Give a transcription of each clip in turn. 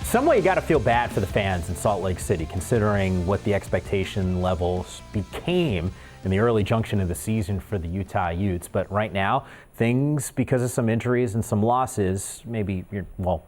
some way you got to feel bad for the fans in Salt Lake City, considering what the expectation levels became in the early junction of the season for the Utah Utes. But right now, things, because of some injuries and some losses,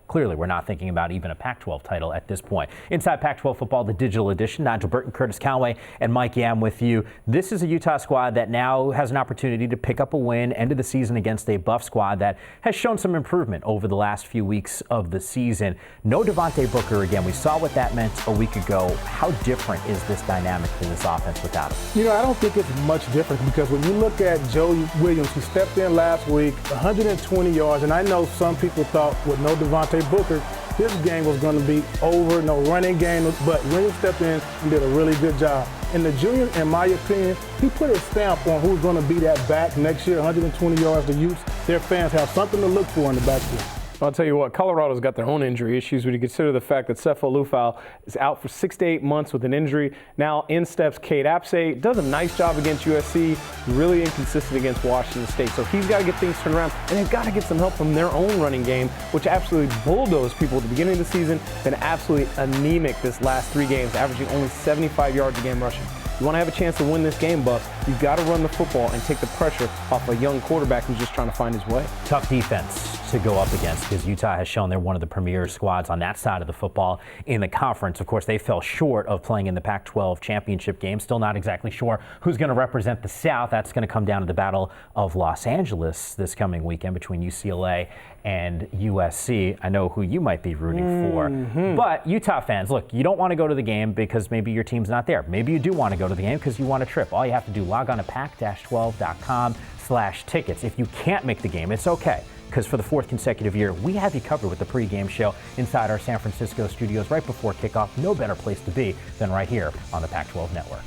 clearly we're not thinking about even a Pac-12 title at this point. Inside Pac-12 Football, the Digital Edition, Nigel Burton, Curtis Conway, and Mike Yam with you. This is a Utah squad that now has an opportunity to pick up a win, end of the season against a Buff squad that has shown some improvement over the last few weeks of the season. No Devontae Booker again. We saw what that meant a week ago. How different is this dynamic for this offense without him? I don't think it's much different, because when you look at Joey Williams, who stepped in last week, 120 yards, and I know some people thought with no Devontae Booker, this game was going to be over, no running game, but Williams stepped in and did a really good job. And the junior, in my opinion, he put his stamp on who's going to be that back next year, 120 yards. The Utes, their fans have something to look for in the backfield. I'll tell you what, Colorado's got their own injury issues when you consider the fact that Sefo Liufau is out for 6 to 8 months with an injury. Now in steps Cade Apsay, does a nice job against USC, really inconsistent against Washington State. So he's got to get things turned around, and they've got to get some help from their own running game, which absolutely bulldozed people at the beginning of the season, been absolutely anemic this last 3 games, averaging only 75 yards a game rushing. You want to have a chance to win this game, Buff, you've got to run the football and take the pressure off a young quarterback who's just trying to find his way. Tough defense to go up against, because Utah has shown they're one of the premier squads on that side of the football in the conference. Of course, they fell short of playing in the Pac-12 championship game. Still not exactly sure who's going to represent the South. That's going to come down to the Battle of Los Angeles this coming weekend between UCLA and USC. I know who you might be rooting for. But Utah fans, look, you don't want to go to the game because maybe your team's not there. Maybe you do want to go to the game because you want a trip. All you have to do, log on to pac-12.com/tickets. If you can't make the game, it's okay, because for the 4th consecutive year, we have you covered with the pregame show inside our San Francisco studios right before kickoff. No better place to be than right here on the Pac-12 Network.